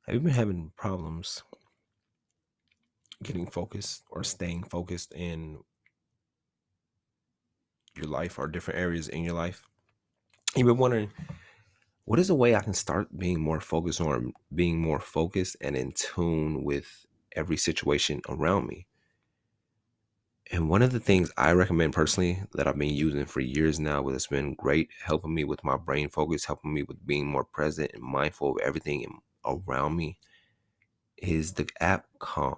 Have you been having problems getting focused or staying focused in your life or different areas in your life? You've been wondering, what is a way I can start being more focused or being more focused and in tune with every situation around me? And one of the things I recommend personally that I've been using for years now, that's been great, helping me with my brain focus, helping me with being more present and mindful of everything around me, is the app Calm.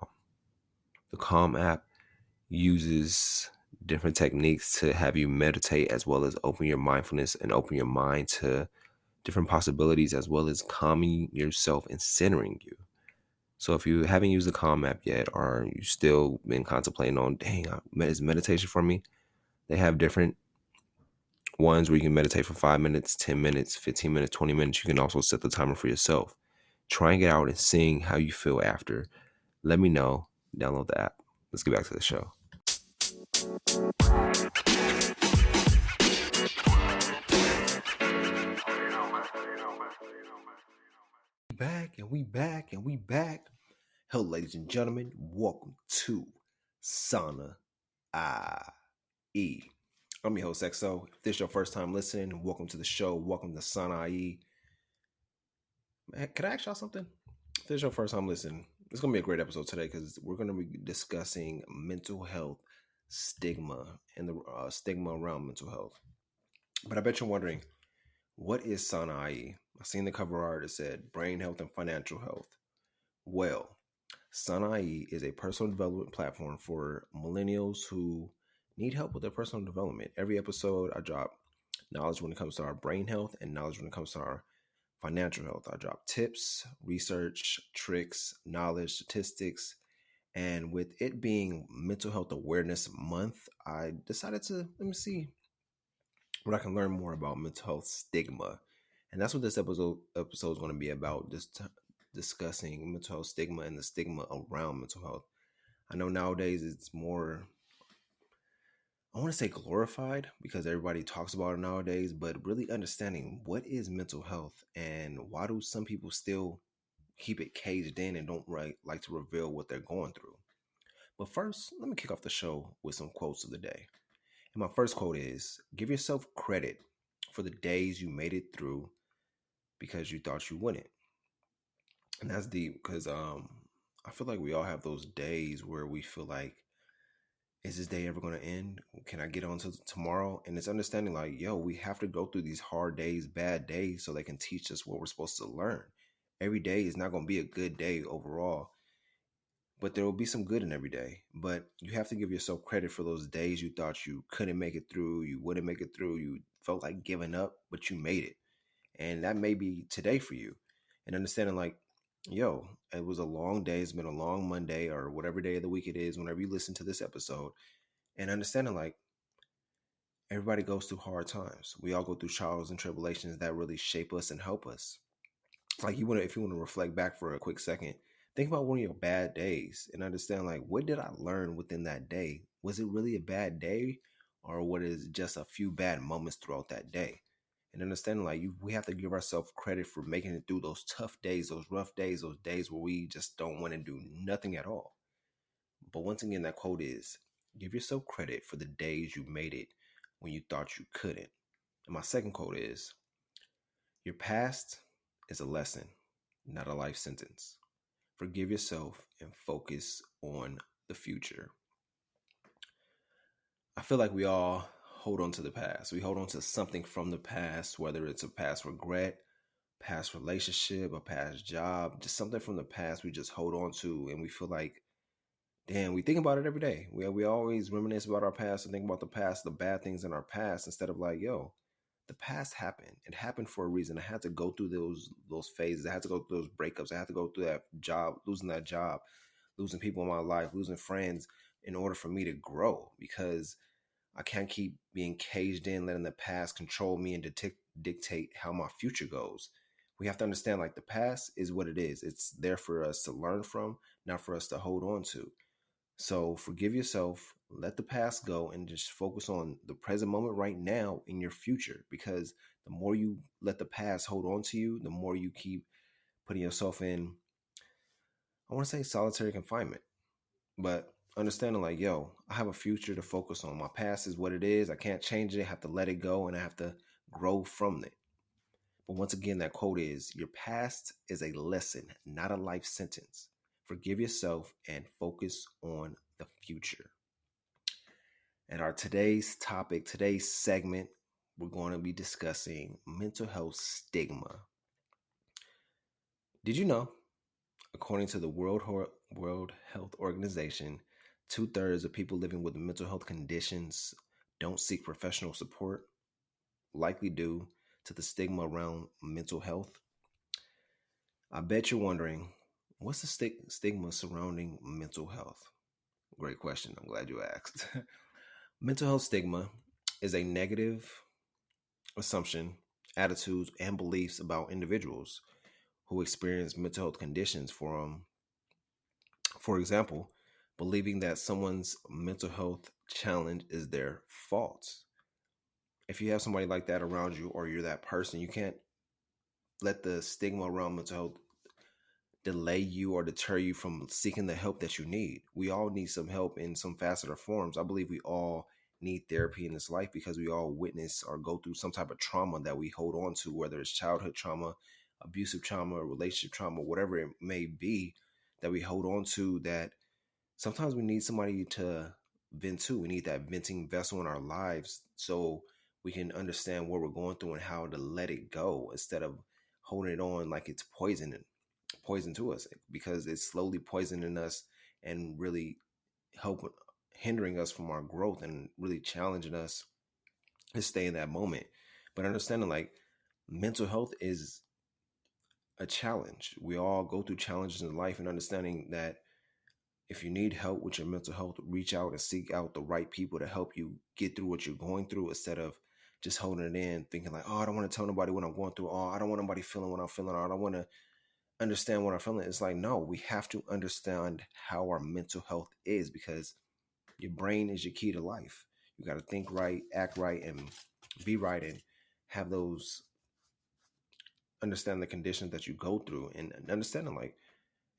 The Calm app uses different techniques to have you meditate as well as open your mindfulness and open your mind to different possibilities as well as calming yourself and centering you. So if you haven't used the Calm app yet or you still been contemplating on, dang, is meditation for me? They have different ones where you can meditate for 5 minutes, 10 minutes, 15 minutes, 20 minutes. You can also set the timer for yourself. Trying it out and seeing how you feel after. Let me know. Download the app. Let's get back to the show. We back. Hello, ladies and gentlemen. Welcome to Sauna IE. I'm your host, XO. If this is your first time listening, welcome to the show. Welcome to Sauna IE. Man, can I ask y'all something? If this is your first time listening, it's going to be a great episode today because we're going to be discussing mental health stigma and the stigma around mental health. But I bet you're wondering, what is Sauna IE? I seen the cover art that said brain health and financial health. Well, Sun.ie is a personal development platform for millennials who need help with their personal development. Every episode, I drop knowledge when it comes to our brain health and knowledge when it comes to our financial health. I drop tips, research, tricks, knowledge, statistics. And with it being Mental Health Awareness Month, I decided to let me see what I can learn more about mental health stigma. And that's what this episode is going to be about, just discussing mental health stigma and the stigma around mental health. I know nowadays it's more, I want to say glorified because everybody talks about it nowadays, but really understanding what is mental health and why do some people still keep it caged in and don't like to reveal what they're going through. But first, let me kick off the show with some quotes of the day. And my first quote is, give yourself credit for the days you made it through because you thought you wouldn't. And that's deep because I feel like we all have those days where we feel like, is this day ever going to end? Can I get on to tomorrow? And it's understanding like, yo, we have to go through these hard days, bad days, so they can teach us what we're supposed to learn. Every day is not going to be a good day overall, but there will be some good in every day. But you have to give yourself credit for those days you thought you couldn't make it through, you wouldn't make it through, you felt like giving up, but you made it. And that may be today for you. And understanding like, yo, it was a long day. It's been a long Monday or whatever day of the week it is, whenever you listen to this episode. And understanding like everybody goes through hard times. We all go through trials and tribulations that really shape us and help us. Like if you want to reflect back for a quick second, think about one of your bad days and understand like, what did I learn within that day? Was it really a bad day, or what is just a few bad moments throughout that day? And understanding like we have to give ourselves credit for making it through those tough days, those rough days, those days where we just don't want to do nothing at all. But once again, that quote is, give yourself credit for the days you made it when you thought you couldn't. And my second quote is, your past is a lesson, not a life sentence. Forgive yourself and focus on the future. I feel like we all hold on to the past. We hold on to something from the past, whether it's a past regret, past relationship, a past job, just something from the past we just hold on to, and we feel like, damn, we think about it every day. We always reminisce about our past and think about the past, the bad things in our past, instead of like, yo, the past happened. It happened for a reason. I had to go through those phases. I had to go through those breakups. I had to go through that job, losing that job, losing people in my life, losing friends in order for me to grow, because I can't keep being caged in, letting the past control me and dictate how my future goes. We have to understand like the past is what it is. It's there for us to learn from, not for us to hold on to. So forgive yourself, let the past go, and just focus on the present moment right now in your future. Because the more you let the past hold on to you, the more you keep putting yourself in I want to say solitary confinement, but understanding like, yo, I have a future to focus on. My past is what it is. I can't change it. I have to let it go and I have to grow from it. But once again, that quote is your past is a lesson, not a life sentence. Forgive yourself and focus on the future. And our today's topic, today's segment, we're going to be discussing mental health stigma. Did you know, according to the World Health Organization, 2/3 of people living with mental health conditions don't seek professional support, likely due to the stigma around mental health? I bet you're wondering, what's the stigma surrounding mental health? Great question. I'm glad you asked. Mental health stigma is a negative assumption, attitudes, and beliefs about individuals who experience mental health conditions. For example, believing that someone's mental health challenge is their fault. If you have somebody like that around you or you're that person, you can't let the stigma around mental health delay you or deter you from seeking the help that you need. We all need some help in some facet or forms. I believe we all need therapy in this life because we all witness or go through some type of trauma that we hold on to, whether it's childhood trauma, abusive trauma, relationship trauma, whatever it may be that we hold on to, that sometimes we need somebody to vent to. We need that venting vessel in our lives so we can understand what we're going through and how to let it go instead of holding it on like it's poison to us, because it's slowly poisoning us and really help hindering us from our growth and really challenging us to stay in that moment. But understanding like mental health is a challenge. We all go through challenges in life, and understanding that if you need help with your mental health, reach out and seek out the right people to help you get through what you're going through instead of just holding it in, thinking like, oh, I don't want to tell nobody what I'm going through. Oh, I don't want nobody feeling what I'm feeling. Or I don't want to understand what I'm feeling. It's like, no, we have to understand how our mental health is, because your brain is your key to life. You got to think right, act right, and be right, and have those understand the conditions that you go through, and understanding like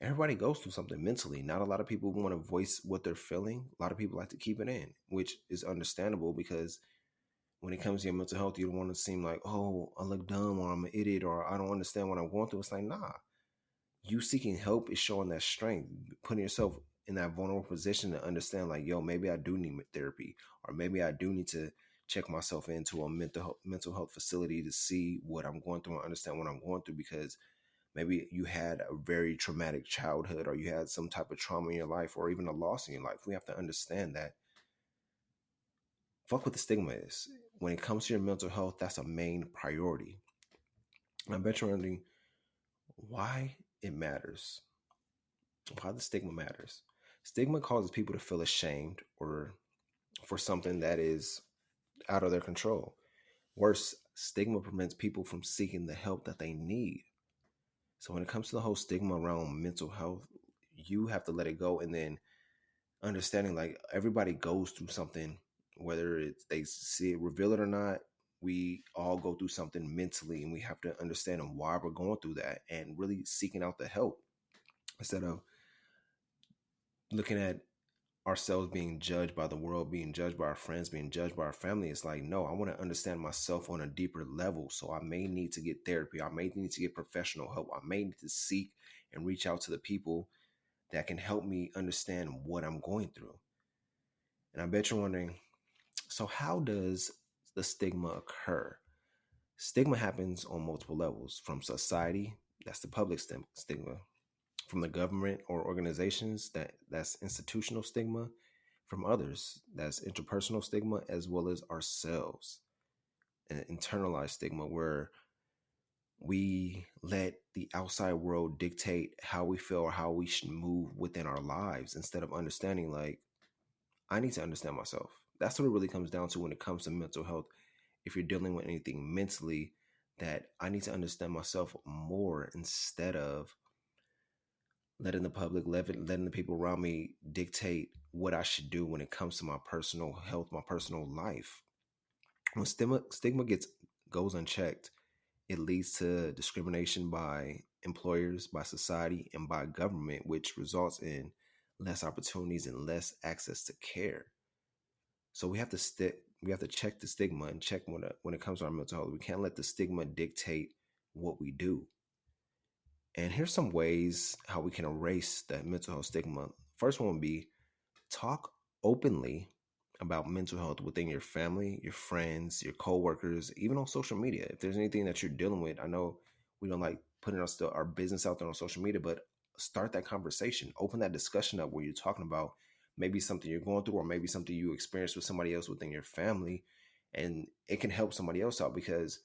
everybody goes through something mentally. Not a lot of people want to voice what they're feeling. A lot of people like to keep it in, which is understandable, because when it comes to your mental health, you don't want to seem like, oh, I look dumb or I'm an idiot or I don't understand what I'm going through. It's like, nah, you seeking help is showing that strength, putting yourself in that vulnerable position to understand like, yo, maybe I do need therapy, or maybe I do need to check myself into a mental health facility to see what I'm going through and understand what I'm going through, because maybe you had a very traumatic childhood, or you had some type of trauma in your life, or even a loss in your life. We have to understand that. Fuck what the stigma is. When it comes to your mental health, that's a main priority. And I bet you're wondering why it matters, why the stigma matters. Stigma causes people to feel ashamed or for something that is out of their control. Worse, stigma prevents people from seeking the help that they need. So when it comes to the whole stigma around mental health, you have to let it go, and then understanding like everybody goes through something, whether it's they see it, reveal it or not. We all go through something mentally, and we have to understand why we're going through that and really seeking out the help instead of looking at ourselves being judged by the world, being judged by our friends, being judged by our family. It's like, no, I want to understand myself on a deeper level. So I may need to get therapy. I may need to get professional help. I may need to seek and reach out to the people that can help me understand what I'm going through. And I bet you're wondering, so how does the stigma occur? Stigma happens on multiple levels: from society, that's the public stigma; from the government or organizations, that's institutional stigma; from others, that's interpersonal stigma, as well as ourselves, and internalized stigma, where we let the outside world dictate how we feel or how we should move within our lives, instead of understanding like, I need to understand myself. That's what it really comes down to when it comes to mental health. If you're dealing with anything mentally, that I need to understand myself more, instead of letting the public, letting the people around me dictate what I should do when it comes to my personal health, my personal life. When stigma goes unchecked, it leads to discrimination by employers, by society, and by government, which results in less opportunities and less access to care. So we have to check the stigma and check when it comes to our mental health. We can't let the stigma dictate what we do. And here's some ways how we can erase that mental health stigma. First one would be talk openly about mental health within your family, your friends, your coworkers, even on social media. If there's anything that you're dealing with, I know we don't like putting our business out there on social media, but start that conversation, open that discussion up where you're talking about maybe something you're going through or maybe something you experienced with somebody else within your family, and it can help somebody else out because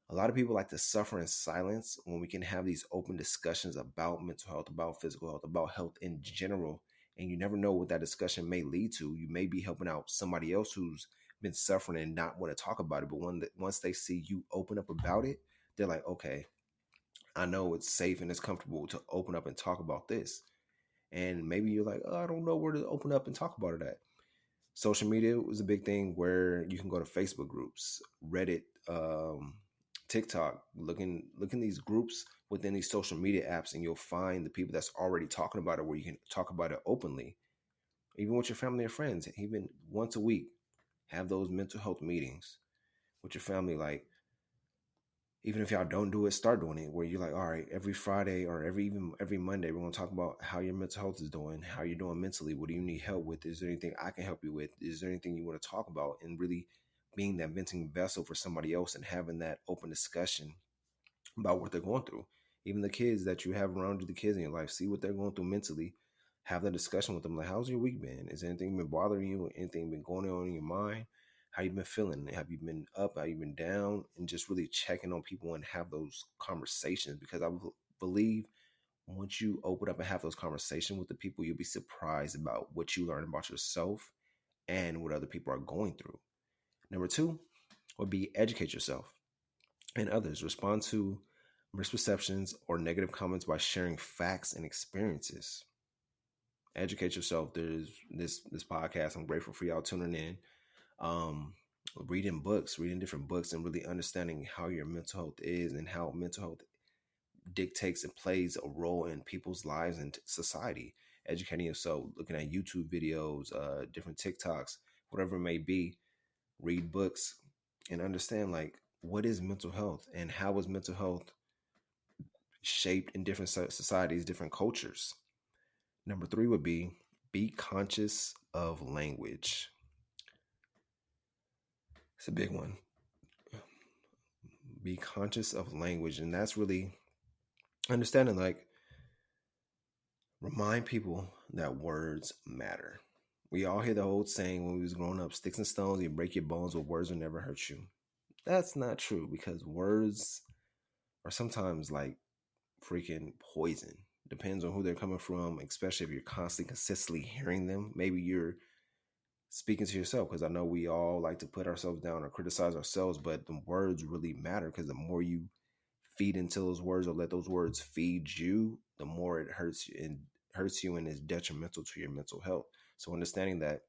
a lot of people like to suffer in silence when we can have these open discussions about mental health, about physical health, about health in general. And you never know what that discussion may lead to. You may be helping out somebody else who's been suffering and not want to talk about it. But once they see you open up about it, they're like, okay, I know it's safe and it's comfortable to open up and talk about this. And maybe you're like, oh, I don't know where to open up and talk about it at. Social media was a big thing where you can go to Facebook groups, Reddit, TikTok, looking these groups within these social media apps, and you'll find the people that's already talking about it, where you can talk about it openly, even with your family and friends. Even once a week, have those mental health meetings with your family. Like, even if y'all don't do it, start doing it. Where you're like, all right, every Friday or every Monday, we're gonna talk about how your mental health is doing, how you're doing mentally. What do you need help with? Is there anything I can help you with? Is there anything you want to talk about? And really being that venting vessel for somebody else and having that open discussion about what they're going through. Even the kids that you have around you, the kids in your life, see what they're going through mentally. Have that discussion with them. Like, how's your week been? Is anything been bothering you? Anything been going on in your mind? How you been feeling? Have you been up? Have you been down? And just really checking on people and have those conversations, because I believe once you open up and have those conversations with the people, you'll be surprised about what you learn about yourself and what other people are going through. Number two would be educate yourself and others. Respond to misperceptions or negative comments by sharing facts and experiences. Educate yourself. There's this podcast. I'm grateful for y'all tuning in. Um, reading different books, and really understanding how your mental health is and how mental health dictates and plays a role in people's lives and society. Educating yourself, looking at YouTube videos, different TikToks, whatever it may be. Read books and understand, like, what is mental health and how is mental health shaped in different societies, different cultures. Number three would be conscious of language. It's a big one. Be conscious of language. And that's really understanding, like, remind people that words matter. We all hear the old saying when we was growing up, sticks and stones, you break your bones, but words will never hurt you. That's not true, because words are sometimes like freaking poison. Depends on who they're coming from, especially if you're constantly, consistently hearing them. Maybe you're speaking to yourself, because I know we all like to put ourselves down or criticize ourselves, but the words really matter, because the more you feed into those words or let those words feed you, the more it hurts you and is detrimental to your mental health. So understanding that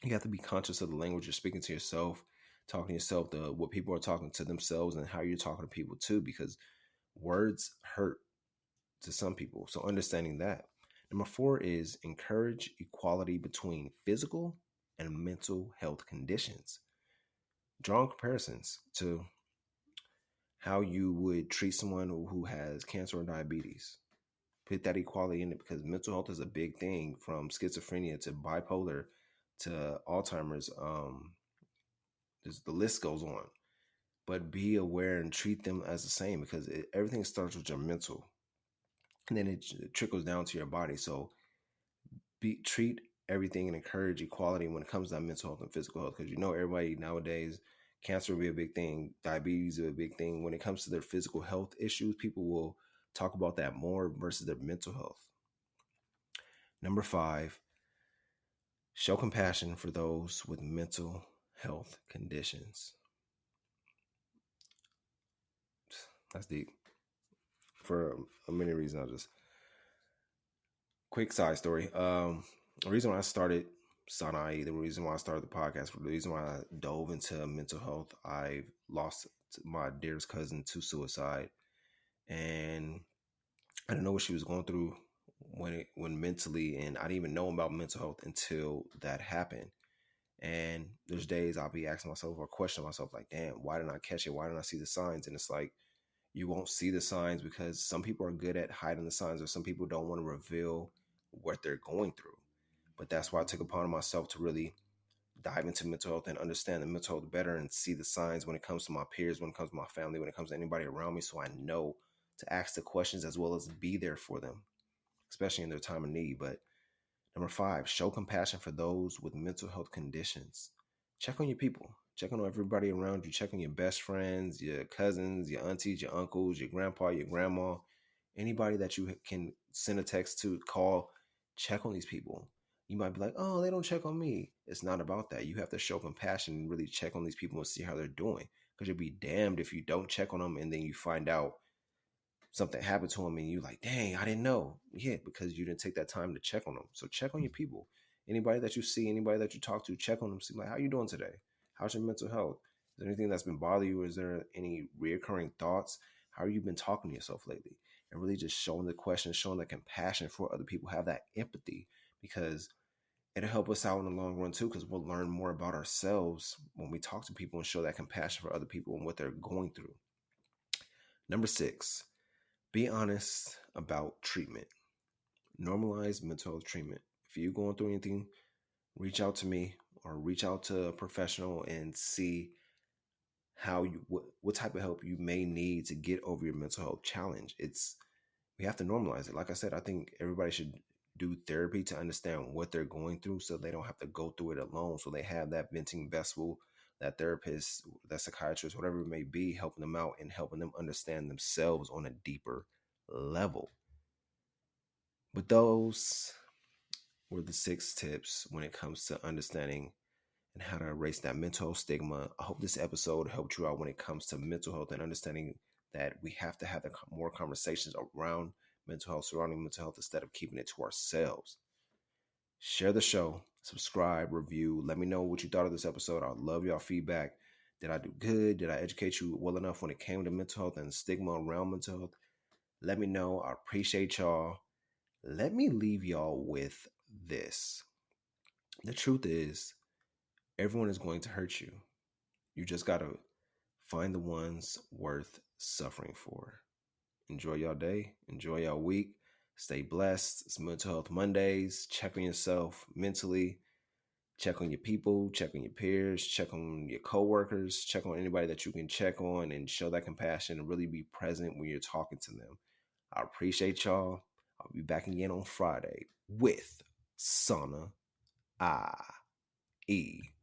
you have to be conscious of the language you're speaking to yourself, talking to yourself, what people are talking to themselves, and how you're talking to people too, because words hurt to some people. So understanding that. Number four is encourage equality between physical and mental health conditions. Draw comparisons to how you would treat someone who has cancer or diabetes. Put that equality in it, because mental health is a big thing, from schizophrenia to bipolar to Alzheimer's. The list goes on. But be aware and treat them as the same, because everything starts with your mental, and then it trickles down to your body. So treat everything and encourage equality when it comes to mental health and physical health, because everybody nowadays, cancer will be a big thing, diabetes will be a big thing. When it comes to their physical health issues, people will talk about that more versus their mental health. Number five, show compassion for those with mental health conditions. That's deep for many reasons. I'll just quick side story. The reason why I started Sanai, the reason why I started the podcast, the reason why I dove into mental health, I lost my dearest cousin to suicide, and I didn't know what she was going through when mentally, and I didn't even know about mental health until that happened. And there's days I'll be asking myself or questioning myself, like, damn, why didn't I catch it? Why didn't I see the signs? And it's like, you won't see the signs because some people are good at hiding the signs, or some people don't want to reveal what they're going through. But that's why I took upon myself to really dive into mental health and understand the mental health better and see the signs when it comes to my peers, when it comes to my family, when it comes to anybody around me, so I know to ask the questions as well as be there for them, especially in their time of need. But number 5, show compassion for those with mental health conditions. Check on your people. Check on everybody around you. Check on your best friends, your cousins, your aunties, your uncles, your grandpa, your grandma, anybody that you can send a text to, call. Check on these people. You might be like, oh, they don't check on me. It's not about that. You have to show compassion and really check on these people and see how they're doing. Because you'll be damned if you don't check on them and then you find out something happened to them and you like, dang, I didn't know. Yeah, because you didn't take that time to check on them. So check on your people. Anybody that you see, anybody that you talk to, check on them. See, like, how you doing today? How's your mental health? Is there anything that's been bothering you? Is there any reoccurring thoughts? How have you been talking to yourself lately? And really just showing the questions, showing the compassion for other people, have that empathy, because it'll help us out in the long run too, because we'll learn more about ourselves when we talk to people and show that compassion for other people and what they're going through. Number 6, be honest about treatment. Normalize mental health treatment. If you're going through anything, reach out to me or reach out to a professional and see how what type of help you may need to get over your mental health challenge. We have to normalize it. Like I said, I think everybody should do therapy to understand what they're going through so they don't have to go through it alone. So they have that venting vessel, that therapist, that psychiatrist, whatever it may be, helping them out and helping them understand themselves on a deeper level. But those were the 6 tips when it comes to understanding and how to erase that mental health stigma. I hope this episode helped you out when it comes to mental health and understanding that we have to have more conversations around mental health, surrounding mental health, instead of keeping it to ourselves. Share the show, subscribe, review. Let me know what you thought of this episode. I love y'all feedback. Did I do good? Did I educate you well enough when it came to mental health and stigma around mental health? Let me know. I appreciate y'all. Let me leave y'all with this. The truth is, everyone is going to hurt you. You just got to find the ones worth suffering for. Enjoy y'all day. Enjoy y'all week. Stay blessed. It's Mental Health Mondays. Check on yourself mentally. Check on your people. Check on your peers. Check on your coworkers. Check on anybody that you can check on and show that compassion and really be present when you're talking to them. I appreciate y'all. I'll be back again on Friday with Sauna IE.